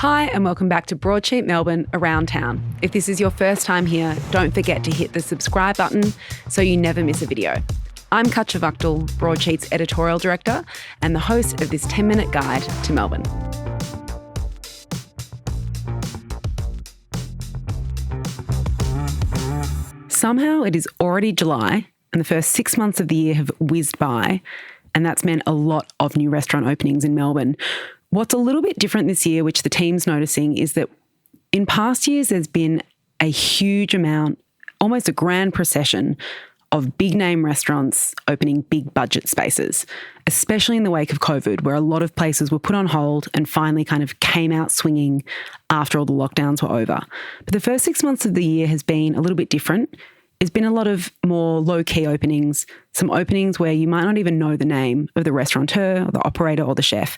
Hi and welcome back to Broadsheet Melbourne Around Town. If this is your first time here, don't forget to hit the subscribe button so you never miss a video. I'm Katja Vaktal, Broadsheet's editorial director and the host of this 10-minute guide to Melbourne. Somehow it is already July and the first 6 months of the year have whizzed by, and that's meant a lot of new restaurant openings in Melbourne. What's a little bit different this year, which the team's noticing, is that in past years there's been a huge amount, almost a grand procession of big name restaurants opening big budget spaces, especially in the wake of COVID, where a lot of places were put on hold and finally kind of came out swinging after all the lockdowns were over. But the first 6 months of the year has been a little bit different. There's been a lot of more low-key openings, some openings where you might not even know the name of the restaurateur or the operator or the chef.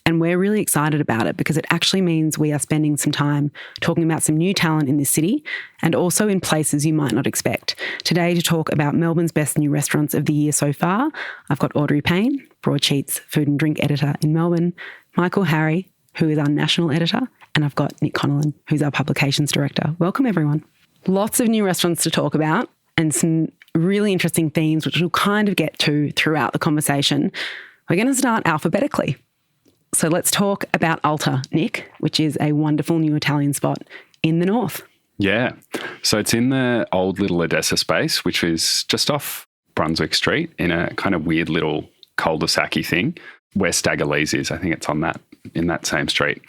And we're really excited about it because it actually means we are spending some time talking about some new talent in this city and also in places you might not expect. Today, to talk about Melbourne's best new restaurants of the year so far, I've got Audrey Payne, Broadsheet's food and drink editor in Melbourne, Michael Harry, who is our national editor, and I've got Nick Connellan, who's our publications director. Welcome, everyone. Lots of new restaurants to talk about and some really interesting themes, which we'll kind of get to throughout the conversation. We're going to start alphabetically. So let's talk about Alta, Nick, which is a wonderful new Italian spot in the north. Yeah. So it's in the old little Odessa space, which is just off Brunswick Street in a kind of weird little cul-de-sac-y thing where Staggerlee's is. I think it's in that same street.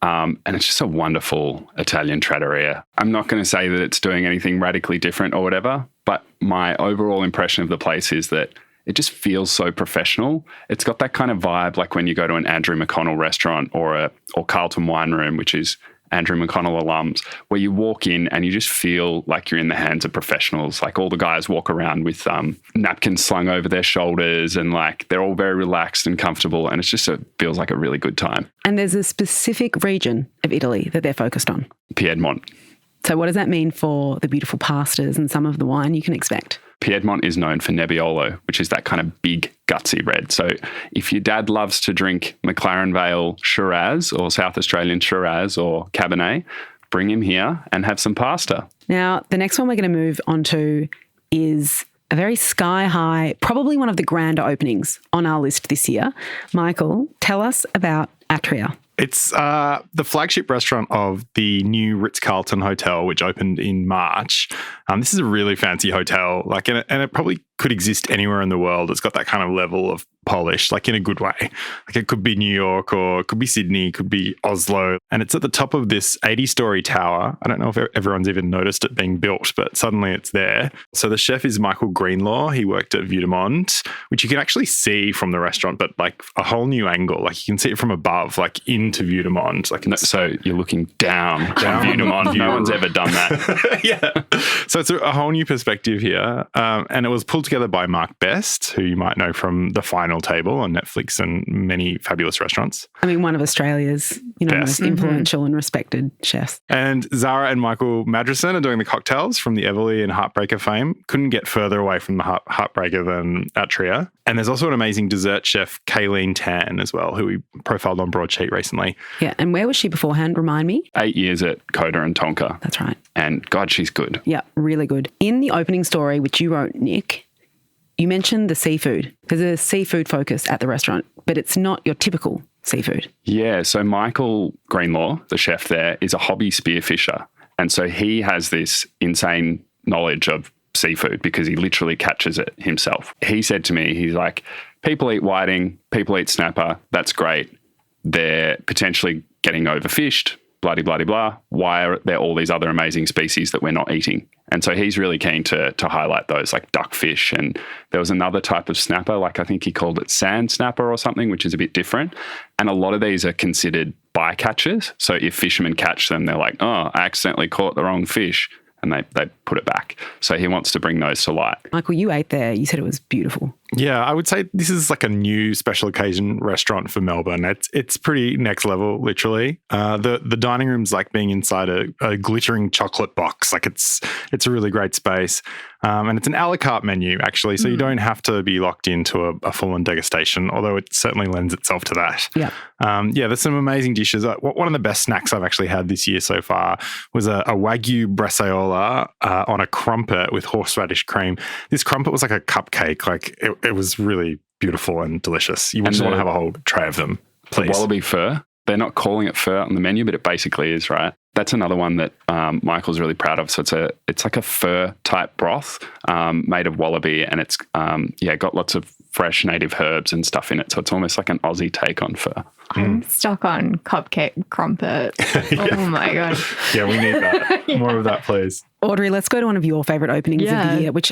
And it's just a wonderful Italian trattoria. I'm not going to say that it's doing anything radically different or whatever, but my overall impression of the place is that it just feels so professional. It's got that kind of vibe like when you go to an Andrew McConnell restaurant or Carlton Wine Room, which is Andrew McConnell alums, where you walk in and you just feel like you're in the hands of professionals. Like all the guys walk around with napkins slung over their shoulders and like they're all very relaxed and comfortable, and feels like a really good time. And there's a specific region of Italy that they're focused on. Piedmont. So what does that mean for the beautiful pastas and some of the wine you can expect? Piedmont is known for Nebbiolo, which is that kind of big, gutsy red. So if your dad loves to drink McLaren Vale Shiraz or South Australian Shiraz or Cabernet, bring him here and have some pasta. Now, the next one we're going to move on to is a very sky-high, probably one of the grander openings on our list this year. Michael, tell us about Atria. It's the flagship restaurant of the new Ritz-Carlton Hotel, which opened in March. This is a really fancy hotel, and it probably could exist anywhere in the world. It's got that kind of level of polish, like in a good way. Like it could be New York or it could be Sydney, it could be Oslo. And it's at the top of this 80-story tower. I don't know if everyone's even noticed it being built, but suddenly it's there. So the chef is Michael Greenlaw. He worked at Vue de Monde, which you can actually see from the restaurant, but like a whole new angle. Like you can see it from above, like into Vue de Monde. So you're looking down Vue de Monde. No one's ever done that. Yeah. So it's a whole new perspective here. And it was pulled together by Mark Best, who you might know from The Final Table on Netflix and many fabulous restaurants. I mean, one of Australia's, most influential and respected chefs. And Zara and Michael Madrason are doing the cocktails from the Everly and Heartbreaker fame. Couldn't get further away from the Heartbreaker than Atria. And there's also an amazing dessert chef, Kayleen Tan, as well, who we profiled on Broadsheet recently. Yeah, and where was she beforehand? Remind me. 8 years at Coda and Tonka. That's right. And God, she's good. Yeah, really good. In the opening story, which you wrote, Nick, you mentioned the seafood. There's a seafood focus at the restaurant, but it's not your typical seafood. Yeah, so Michael Greenlaw, the chef there, is a hobby spearfisher. And so he has this insane knowledge of seafood because he literally catches it himself. He said to me, he's like, people eat whiting, people eat snapper, that's great. They're potentially getting overfished, blah. Why are there all these other amazing species that we're not eating? And so he's really keen to highlight those, like duckfish. And there was another type of snapper, like I think he called it sand snapper or something, which is a bit different. And a lot of these are considered bycatches. So if fishermen catch them, they're like, oh, I accidentally caught the wrong fish. And they put it back. So he wants to bring those to light. Michael, you ate there. You said it was beautiful. Yeah, I would say this is like a new special occasion restaurant for Melbourne. It's pretty next level, literally. The dining room's like being inside a glittering chocolate box. Like it's a really great space. And it's an a la carte menu, actually, so you don't have to be locked into a full-on degustation, although it certainly lends itself to that. Yeah. There's some amazing dishes. One of the best snacks I've actually had this year so far was a Wagyu bresaola on a crumpet with horseradish cream. This crumpet was like a cupcake. Like it was really beautiful and delicious. You just want to have a whole tray of them, please. The wallaby fur. They're not calling it fur on the menu, but it basically is, right? That's another one that Michael's really proud of. So it's like a fur type broth made of wallaby, and it's got lots of fresh native herbs and stuff in it. So it's almost like an Aussie take on fur. I'm stuck on cupcake crumpet. Oh my God. Yeah, we need that. More of that, please. Audrey, let's go to one of your favourite openings of the year, which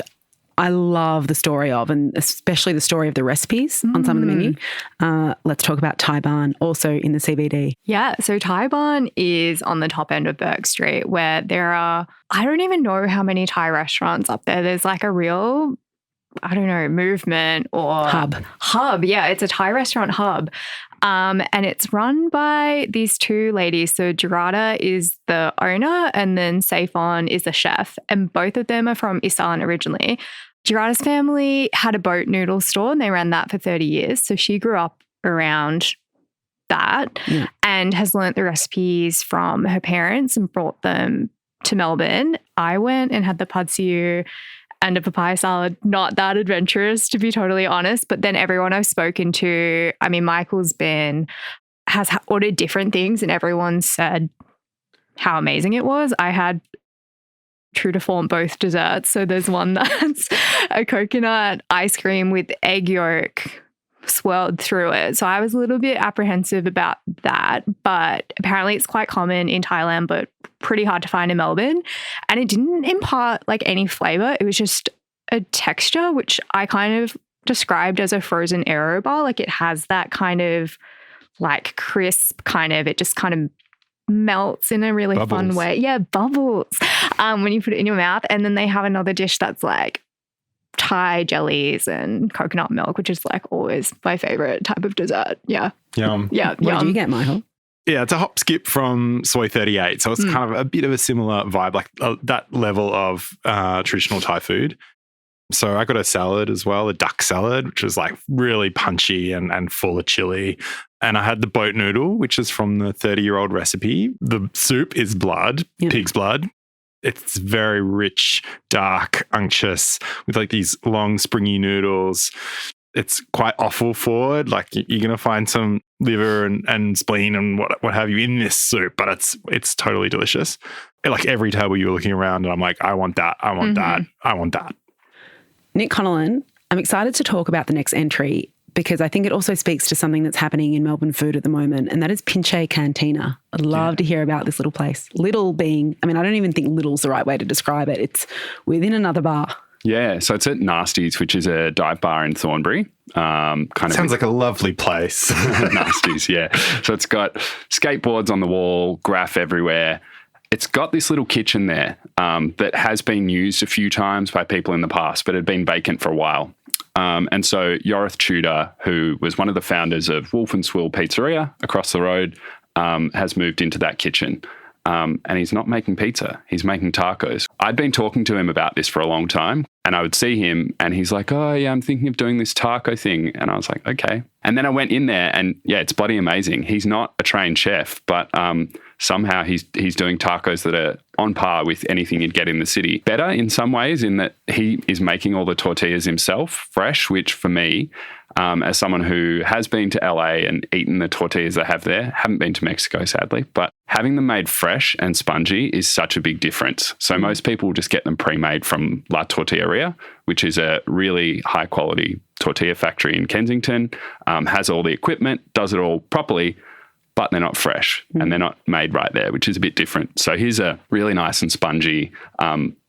I love the story of, and especially the story of the recipes on some of the menu. Let's talk about Baan, also in the CBD. Yeah, so Baan is on the top end of Bourke Street, where there are, I don't even know how many Thai restaurants up there. There's like a real, I don't know, movement or hub. Yeah, it's a Thai restaurant hub. And it's run by these two ladies. So Gerarda is the owner and then Saifon is the chef. And both of them are from Isan originally. Gerarda's family had a boat noodle store and they ran that for 30 years. So she grew up around that and has learnt the recipes from her parents and brought them to Melbourne. I went and had the pad see ew and a papaya salad. Not that adventurous, to be totally honest. But then everyone I've spoken to, I mean, Michael's has ordered different things and everyone said how amazing it was. I had true to form both desserts. So there's one that's a coconut ice cream with egg yolk swirled through it. So I was a little bit apprehensive about that, but apparently it's quite common in Thailand, but pretty hard to find in Melbourne. And it didn't impart like any flavor. It was just a texture, which I kind of described as a frozen aero bar. Like it has that kind of like crisp kind of, it just kind of melts in a really fun way. Yeah, bubbles when you put it in your mouth. And then they have another dish that's like Thai jellies and coconut milk, which is like always my favorite type of dessert. Yeah. Yum. Yeah. What do you get, Michael? Yeah, it's a hop skip from Soy 38. So it's kind of a bit of a similar vibe, like that level of traditional Thai food. So I got a salad as well, a duck salad, which was like really punchy and full of chili. And I had the boat noodle, which is from the 30-year-old recipe. The soup is blood, pig's blood. It's very rich, dark, unctuous, with like these long, springy noodles. It's quite offal forward. Like you're going to find some liver and spleen and what have you in this soup, but it's totally delicious. Like every table you were looking around and I'm like, I want that, I want that, I want that. Nick Connellan, I'm excited to talk about the next entry because I think it also speaks to something that's happening in Melbourne food at the moment, and that is Pinche Cantina. I'd love to hear about this little place. Little being, I mean, I don't even think little's the right way to describe it. It's within another bar. Yeah, so it's at Nasty's, which is a dive bar in Thornbury. Sounds like a lovely place. Nasty's, yeah. So it's got skateboards on the wall, graph everywhere. It's got this little kitchen there that has been used a few times by people in the past, but had been vacant for a while. And so Yorith Tudor, who was one of the founders of Wolf and Swill Pizzeria across the road, has moved into that kitchen. And he's not making pizza. He's making tacos. I'd been talking to him about this for a long time, and I would see him and he's like, oh, yeah, I'm thinking of doing this taco thing. And I was like, okay. And then I went in there and, yeah, it's bloody amazing. He's not a trained chef, but somehow he's doing tacos that are on par with anything you'd get in the city. Better in some ways in that he is making all the tortillas himself, fresh, which for me, as someone who has been to LA and eaten the tortillas they have there, haven't been to Mexico, sadly, but having them made fresh and spongy is such a big difference. So most people just get them pre-made from La Tortilleria, which is a really high quality tortilla factory in Kensington, has all the equipment, does it all properly, but they're not fresh and they're not made right there, which is a bit different. So here's a really nice and spongy.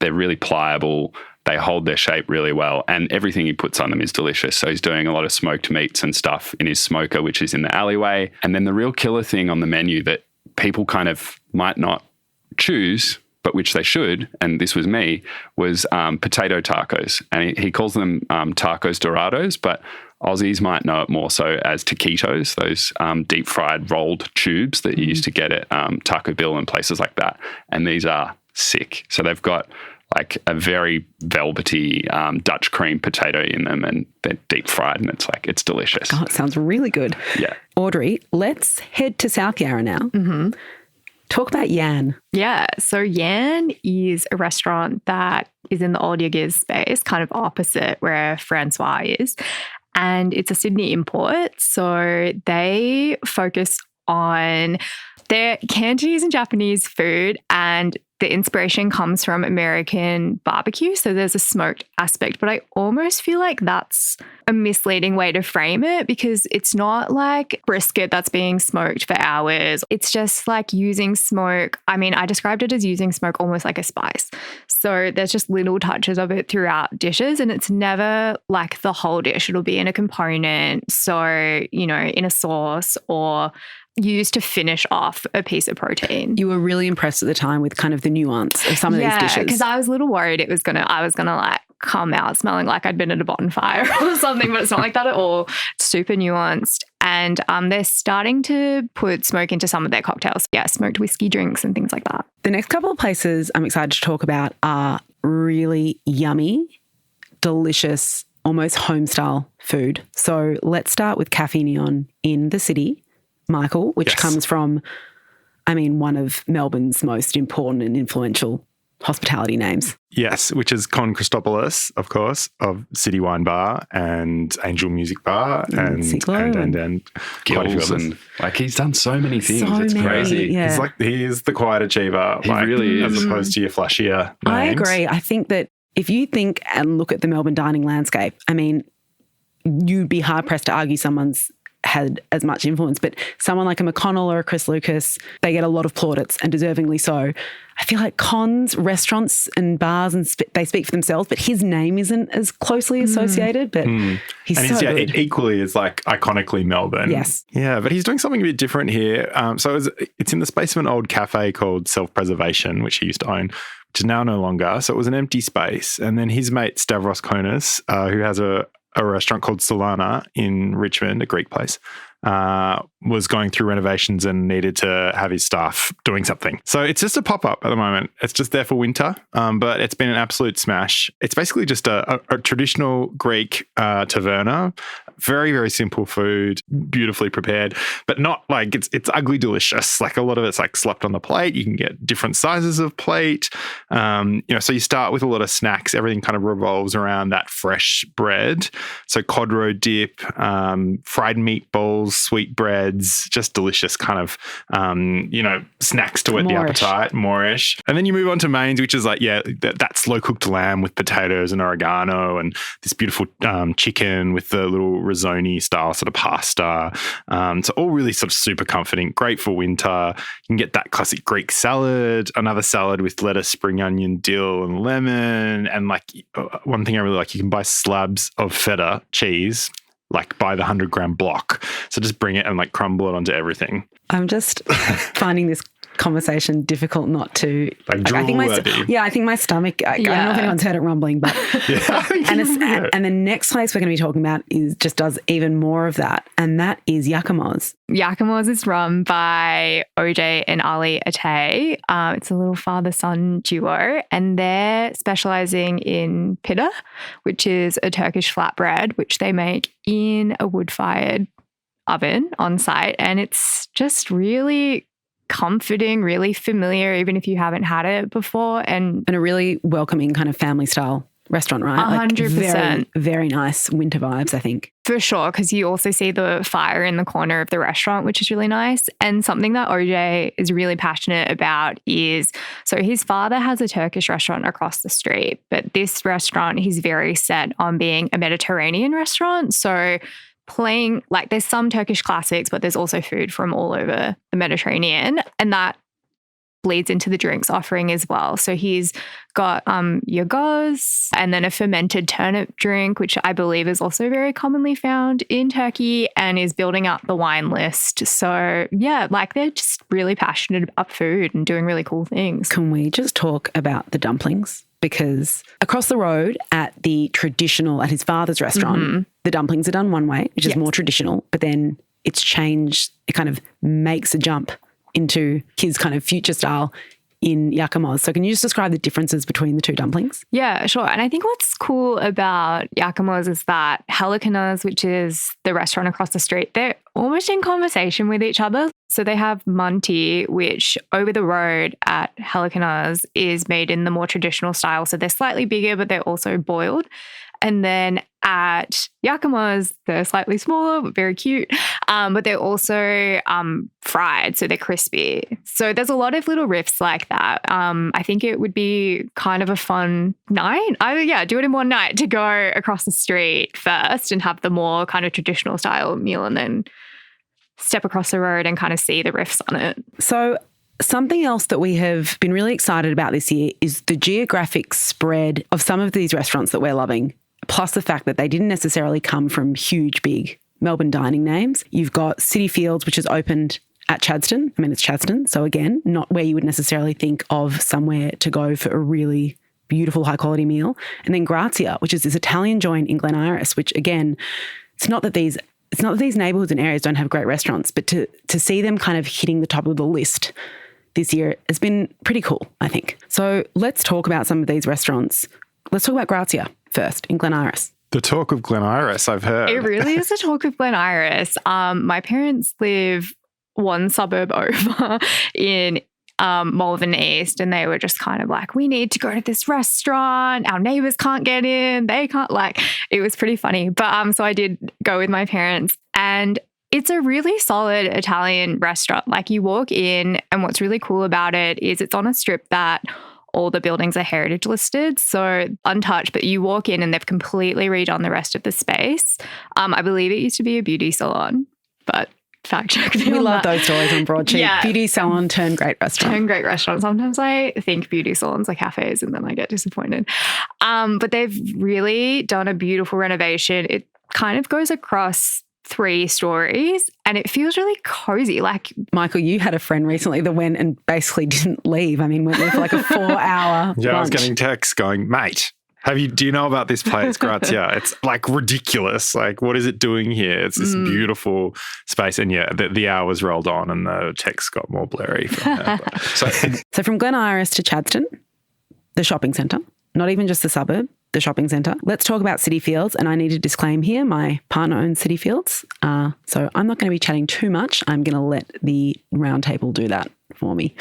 They're really pliable. They hold their shape really well, and everything he puts on them is delicious. So he's doing a lot of smoked meats and stuff in his smoker, which is in the alleyway. And then the real killer thing on the menu that people kind of might not choose, but which they should, and this was me, was potato tacos. And he calls them tacos dorados, but Aussies might know it more so as taquitos, those deep fried rolled tubes that you used to get at Taco Bill and places like that. And these are sick. So they've got like a very velvety Dutch cream potato in them, and they're deep fried, and it's delicious. God, it sounds really good. Yeah. Audrey, let's head to South Yarra now. Mm-hmm. Talk about Yan. Yeah. So Yan is a restaurant that is in the old Yagis space, kind of opposite where Francois is. And it's a Sydney import. So they focus on their Cantonese and Japanese food, and the inspiration comes from American barbecue. So there's a smoked aspect, but I almost feel like that's a misleading way to frame it, because it's not like brisket that's being smoked for hours. It's just like using smoke. I mean, I described it as using smoke almost like a spice. So there's just little touches of it throughout dishes, and it's never like the whole dish. It'll be in a component. So, you know, in a sauce or used to finish off a piece of protein. You were really impressed at the time with kind of the nuance of some of these dishes. Yeah, because I was a little worried I was gonna like come out smelling like I'd been at a bonfire or something, but it's not like that at all. It's super nuanced. And they're starting to put smoke into some of their cocktails. Yeah, smoked whiskey drinks and things like that. The next couple of places I'm excited to talk about are really yummy, delicious, almost home-style food. So let's start with Cafe Neon in the city, Michael, which comes from, I mean, one of Melbourne's most important and influential hospitality names. Yes, which is Con Christopoulos, of course, of City Wine Bar and Angel Music Bar and Gills, and like he's done so many things. It's crazy. Yeah. He's the quiet achiever. He really is. As opposed to your flashier names. I agree. I think that if you think and look at the Melbourne dining landscape, I mean, you'd be hard pressed to argue someone's had as much influence, but someone like a McConnell or a Chris Lucas, they get a lot of plaudits, and deservingly so. I feel like Con's restaurants and bars, and they speak for themselves, but his name isn't as closely associated, but he's so good. It equally is like iconically Melbourne. Yes. Yeah, but he's doing something a bit different here. So it's in the space of an old cafe called Self-Preservation, which he used to own, which is now no longer. So it was an empty space. And then his mate Stavros Konis, who has a restaurant called Solana in Richmond, a Greek place, was going through renovations and needed to have his staff doing something. So it's just a pop-up at the moment. It's just there for winter, but it's been an absolute smash. It's basically just a traditional Greek taverna. Very, very simple food, beautifully prepared, but not like it's ugly delicious. Like a lot of it's like slapped on the plate. You can get different sizes of plate. So you start with a lot of snacks. Everything kind of revolves around that fresh bread. So cod roe dip, fried meatballs, sweet breads, just delicious kind of, snacks to whet the appetite, moreish. And then you move on to mains, which is like, that slow cooked lamb with potatoes and oregano and this beautiful chicken with the little risotto style sort of pasta. So all really sort of super comforting, great for winter. You can get that classic Greek salad, another salad with lettuce, spring onion, dill and lemon. And like one thing I really like, you can buy slabs of feta cheese, like by the 100-gram block. So just bring it and like crumble it onto everything. I'm just finding this conversation difficult not to I think my stomach, I don't know if anyone's heard it rumbling, but and the next place we're going to be talking about does even more of that, and that is Yakamoz. Yakamoz is run by OJ and Ali Atay. It's a little father-son duo, and they're specializing in pita, which is a Turkish flatbread, which they make in a wood-fired oven on site, and it's just really comforting, really familiar, even if you haven't had it before. And a really welcoming kind of family style restaurant, right? 100%. Very, very nice winter vibes, I think. For sure, because you also see the fire in the corner of the restaurant, which is really nice. And something that OJ is really passionate about is, so his father has a Turkish restaurant across the street, but this restaurant, he's very set on being a Mediterranean restaurant. So playing, like there's some Turkish classics, but there's also food from all over the Mediterranean. And that bleeds into the drinks offering as well. So he's got Yakamoz and then a fermented turnip drink, which I believe is also very commonly found in Turkey, and is building up the wine list. So yeah, like they're just really passionate about food and doing really cool things. Can we just talk about the dumplings? Because across the road at his father's restaurant, the dumplings are done one way, which is more traditional, but then it's changed. It kind of makes a jump into his kind of future style in Yakamoz. So can you just describe the differences between the two dumplings? Yeah, sure. And I think what's cool about Yakamoz is that LiSTNR, which is the restaurant across the street, they're almost in conversation with each other. So they have Manti, which over the road at LiSTNR is made in the more traditional style. So they're slightly bigger, but they're also boiled. And then at Yakamoz, they're slightly smaller, but very cute. But they're also fried, so they're crispy. So there's a lot of little riffs like that. I think it would be kind of a fun night. Do it in one night to go across the street first and have the more kind of traditional style meal, and then step across the road and kind of see the riffs on it. So something else that we have been really excited about this year is the geographic spread of some of these restaurants that we're loving, plus the fact that they didn't necessarily come from huge, big Melbourne dining names. You've got Cityfields, which has opened at Chadstone. I mean, it's Chadstone. So again, not where you would necessarily think of somewhere to go for a really beautiful, high quality meal. And then Grazia, which is this Italian joint in Glen Iris, which again, it's not that these neighbourhoods and areas don't have great restaurants, but to see them kind of hitting the top of the list this year has been pretty cool, I think. So let's talk about some of these restaurants. Let's talk about Grazia first in Glen Iris. The talk of Glen Iris, I've heard. It really is the talk of Glen Iris. My parents live one suburb over in Malvern East, and they were just kind of like, we need to go to this restaurant. Our neighbours can't get in. They can't, it was pretty funny. But so I did go with my parents, and it's a really solid Italian restaurant. Like, you walk in, and what's really cool about it is it's on a strip that all the buildings are heritage listed, so untouched, but you walk in and they've completely redone the rest of the space. I believe it used to be a beauty salon, but fact check me. We love those stories on Broadsheet. Yeah. Beauty salon turned great restaurant. Turned great restaurant. Sometimes I think beauty salons are cafes and then I get disappointed. But they've really done a beautiful renovation. It kind of goes across 3 stories and it feels really cozy. Like, Michael, you had a friend recently that went and basically didn't leave. I mean, went there for like a 4-hour Yeah, lunch. I was getting texts going, mate, do you know about this place, Grazia? It's like ridiculous. Like, what is it doing here? It's this beautiful space. And yeah, the hours rolled on and the text got more blurry from there. So from Glen Iris to Chadstone, the shopping centre, not even just the suburb, the shopping centre. Let's talk about Cityfields. And I need to disclaim here, my partner owns Cityfields. So I'm not going to be chatting too much. I'm going to let the round table do that for me.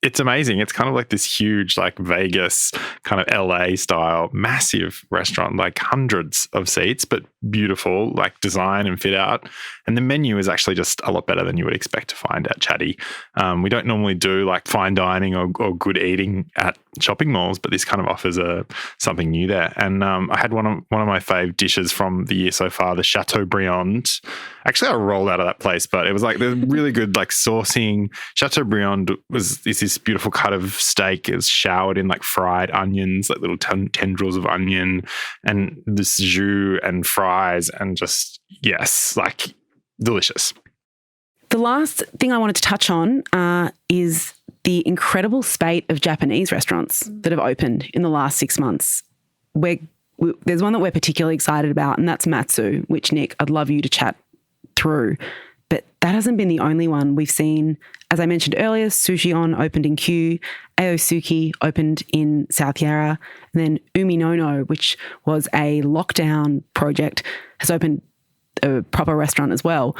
It's amazing. It's kind of like this huge, like Vegas kind of LA style, massive restaurant, like hundreds of seats, but beautiful, like design and fit out. And the menu is actually just a lot better than you would expect to find at Chatty. We don't normally do like fine dining or good eating at shopping malls, but this kind of offers something new there. And I had one of my fave dishes from the year so far, the Chateaubriand. Actually, I rolled out of that place, but it was like the really good like sourcing. Chateaubriand is this beautiful cut of steak. It's showered in like fried onions, like little tendrils of onion, and this jus and fries, and just, yes, like delicious. The last thing I wanted to touch on is the incredible spate of Japanese restaurants that have opened in the last 6 months. There's one that we're particularly excited about, and that's Matsu, which, Nick, I'd love you to chat through. But that hasn't been the only one. We've seen, as I mentioned earlier, Sushion opened in Kew, Aosuki opened in South Yarra, and then Uminono, which was a lockdown project, has opened a proper restaurant as well.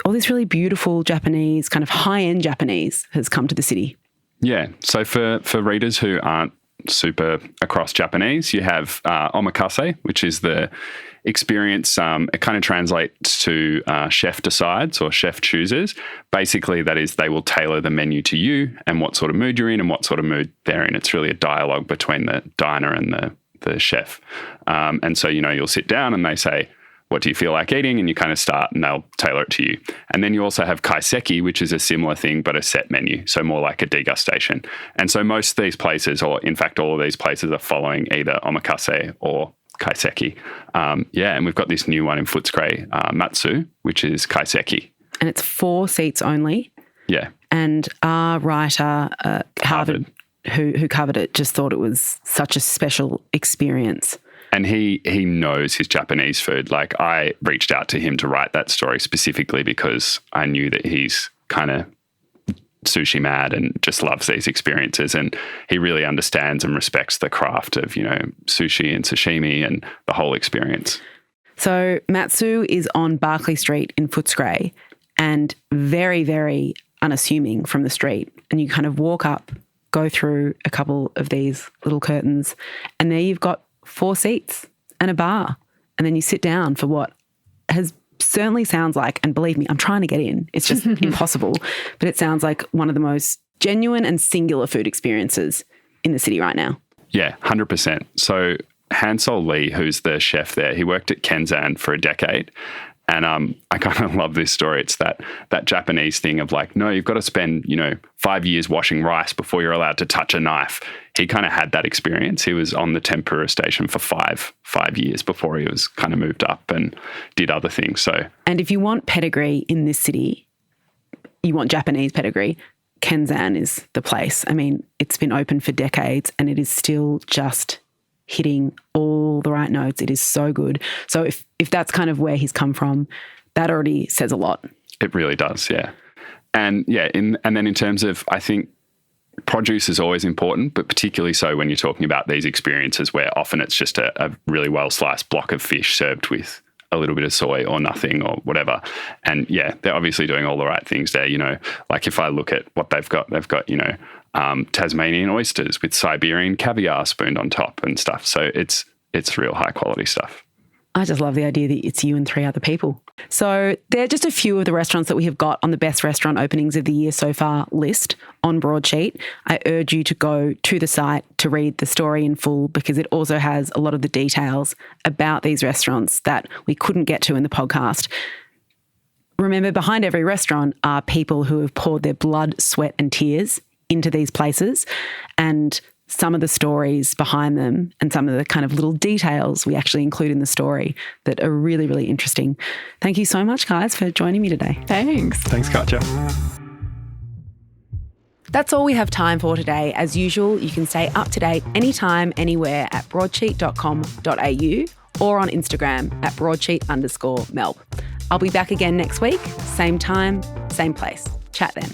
All this really beautiful Japanese, kind of high-end Japanese has come to the city. Yeah. So for readers who aren't super across Japanese, you have omakase, which is the experience. It kind of translates to chef decides or chef chooses. Basically, that is, they will tailor the menu to you and what sort of mood you're in and what sort of mood they're in. It's really a dialogue between the diner and the chef. And so, you'll sit down and they say, what do you feel like eating? And you kind of start and they'll tailor it to you. And then you also have kaiseki, which is a similar thing, but a set menu. So more like a degustation. And so most of these places, or in fact, all of these places are following either omakase or kaiseki. And we've got this new one in Footscray, Matsu, which is kaiseki. And it's 4 seats only. Yeah. And our writer, Harvard, who covered it, just thought it was such a special experience. And he knows his Japanese food. Like, I reached out to him to write that story specifically because I knew that he's kind of sushi mad and just loves these experiences. And he really understands and respects the craft of, sushi and sashimi and the whole experience. So Matsu is on Barclay Street in Footscray and very, very unassuming from the street. And you kind of walk up, go through a couple of these little curtains, and there you've got 4 seats and a bar. And then you sit down for what certainly sounds like, and believe me, I'm trying to get in. It's just impossible. But it sounds like one of the most genuine and singular food experiences in the city right now. Yeah, 100%. So Hansol Lee, who's the chef there, he worked at Kenzan for a decade. And I kind of love this story. It's that Japanese thing of like, no, you've got to spend, 5 years washing rice before you're allowed to touch a knife. He kind of had that experience. He was on the tempura station for five years before he was kind of moved up and did other things. So, and if you want pedigree in this city, you want Japanese pedigree, Kenzan is the place. I mean, it's been open for decades and it is still just hitting all the right notes. It is so good. So if that's kind of where he's come from, that already says a lot. It really does, yeah. And and then in terms of, I think produce is always important, but particularly so when you're talking about these experiences where often it's just a really well sliced block of fish served with a little bit of soy or nothing or whatever. And they're obviously doing all the right things there. Like if I look at what they've got, Tasmanian oysters with Siberian caviar spooned on top and stuff. So it's real high quality stuff. I just love the idea that it's you and 3 other people. So they're just a few of the restaurants that we have got on the best restaurant openings of the year so far list on Broadsheet. I urge you to go to the site to read the story in full because it also has a lot of the details about these restaurants that we couldn't get to in the podcast. Remember, behind every restaurant are people who have poured their blood, sweat and tears into these places, and some of the stories behind them and some of the kind of little details we actually include in the story that are really, really interesting. Thank you so much, guys, for joining me today. Thanks, Katja. That's all we have time for today. As usual, you can stay up to date anytime, anywhere at broadsheet.com.au or on Instagram at broadsheet_melb. I'll be back again next week, same time, same place. Chat then.